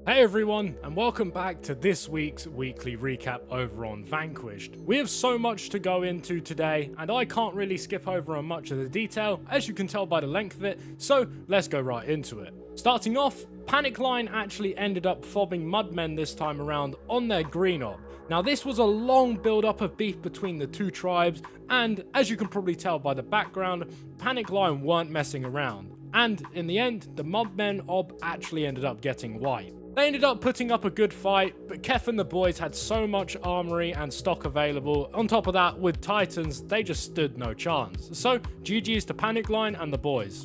Hey everyone, and welcome back to this week's weekly recap over on Vanquished. We have so much to go into today, and I can't really skip over on much of the detail, as you can tell by the length of it, so let's go right into it. Starting off, Panic Line actually ended up fobbing Mudmen this time around on their green op. Now this was a long build up of beef between the two tribes, and as you can probably tell by the background, Panic Line weren't messing around. And in the end, the Mudmen op actually ended up getting wiped. They ended up putting up a good fight, but Kef and the boys had so much armory and stock available. On top of that, with Titans, they just stood no chance. So, GG's to Panic Line and the boys.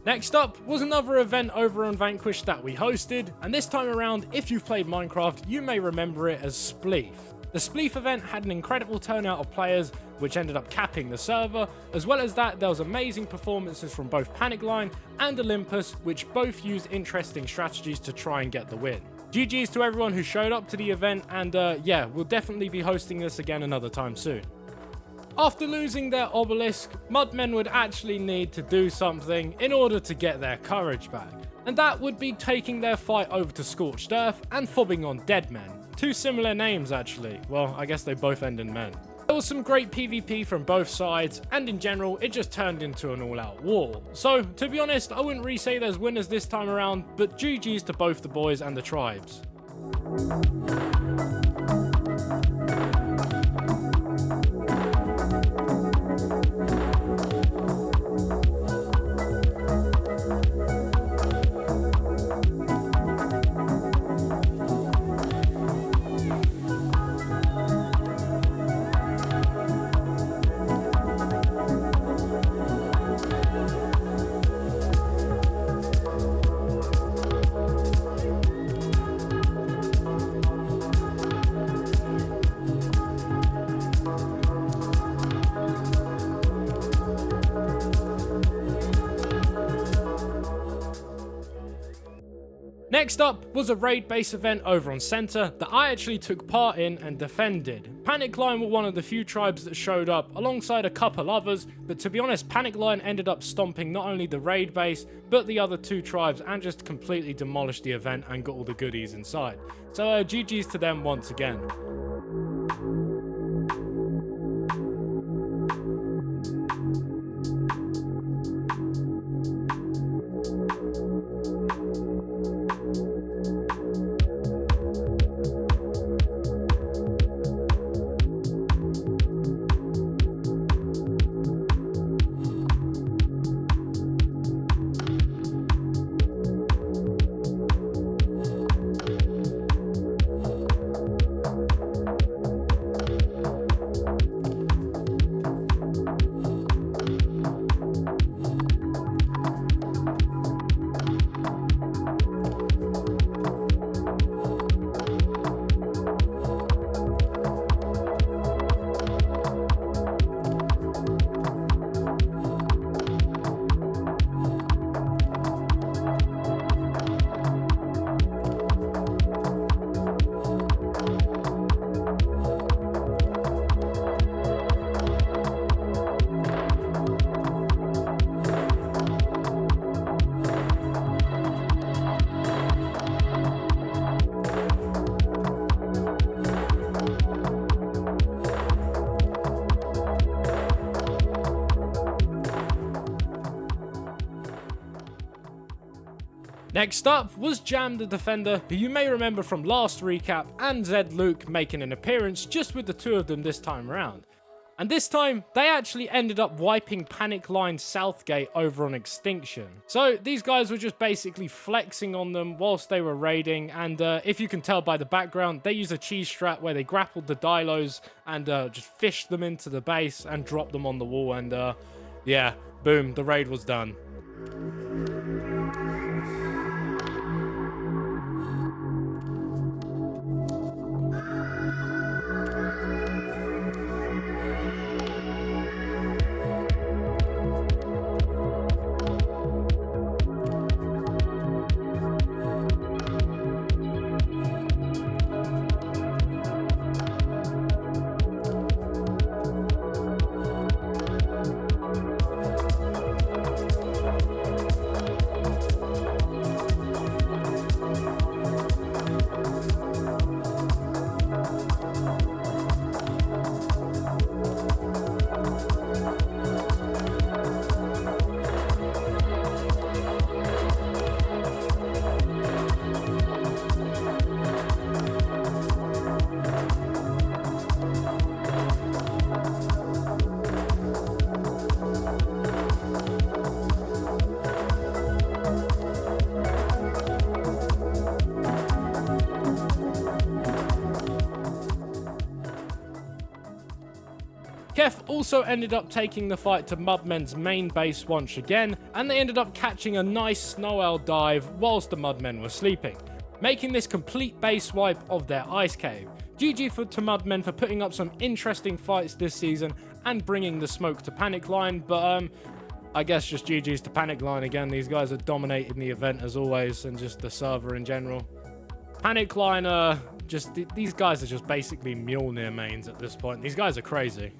Next up was another event over on Vanquished that we hosted, and this time around, if you've played Minecraft, you may remember it as Spleef. The Spleef event had an incredible turnout of players, which ended up capping the server. As well as that, there was amazing performances from both Panic Line and Olympus, which both used interesting strategies to try and get the win. GG's to everyone who showed up to the event, and yeah, we'll definitely be hosting this again another time soon. After losing their obelisk, Mudmen would actually need to do something in order to get their courage back, and that would be taking their fight over to Scorched Earth and fobbing on Dead Men. Two similar names actually, well I guess they both end in men. There was some great PvP from both sides, and in general it just turned into an all-out war. So to be honest, I wouldn't really say there's winners this time around, but GG's to both the boys and the tribes. Next up was a raid base event over on Center that I actually took part in and defended. Panic Line were one of the few tribes that showed up alongside a couple others, but to be honest, Panic Line ended up stomping not only the raid base, but the other two tribes and just completely demolished the event and got all the goodies inside. So GG's to them once again. Next up was Jam the Defender, who you may remember from last recap, and Zed Luke making an appearance just with the two of them this time around. And this time, they actually ended up wiping Panic Line Southgate over on Extinction. So these guys were just basically flexing on them whilst they were raiding, and if you can tell by the background, they used a cheese strat where they grappled the Dilos and just fished them into the base and dropped them on the wall, and yeah, boom, the raid was done. Kef also ended up taking the fight to Mudmen's main base once again, and they ended up catching a nice Snow Owl dive whilst the Mudmen were sleeping, making this complete base wipe of their ice cave. GG to Mudmen for putting up some interesting fights this season and bringing the smoke to Panic Line, but I guess just GG's to Panic Line again. These guys are dominating the event as always, and just the server in general. Panic Line, these guys are just basically Mjolnir mains at this point. These guys are crazy.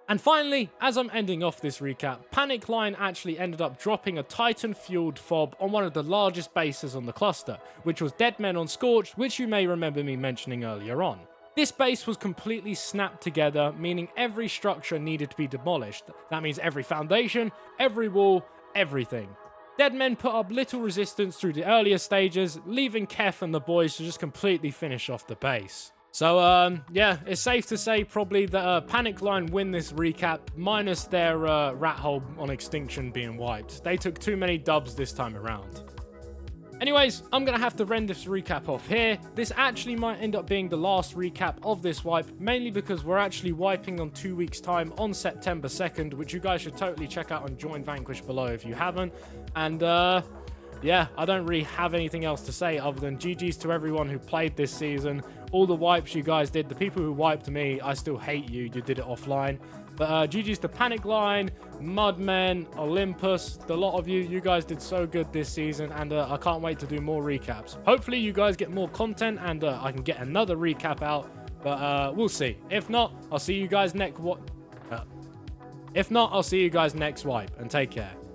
And finally, as I'm ending off this recap, Panic Line actually ended up dropping a Titan-fueled fob on one of the largest bases on the cluster, which was Dead Men on Scorch, which you may remember me mentioning earlier on. This base was completely snapped together, meaning every structure needed to be demolished. That means every foundation, every wall, everything. Dead Men put up little resistance through the earlier stages, leaving Kef and the boys to just completely finish off the base. So, yeah, it's safe to say probably that Panic Line win this recap, minus their rat hole on Extinction being wiped. They took too many dubs this time around. Anyways, I'm going to have to end this recap off here. This actually might end up being the last recap of this wipe, mainly because we're actually wiping on 2 weeks' time on September 2nd, which you guys should totally check out and join Vanquished below if you haven't. And, yeah, I don't really have anything else to say other than GG's to everyone who played this season. All the wipes you guys did, the people who wiped me, I still hate you. You did it offline. But GG's to Panic Line, Mudmen, Olympus, the lot of you. You guys did so good this season, and I can't wait to do more recaps. Hopefully you guys get more content, and I can get another recap out. But we'll see. If not, I'll see you guys next wipe, and take care.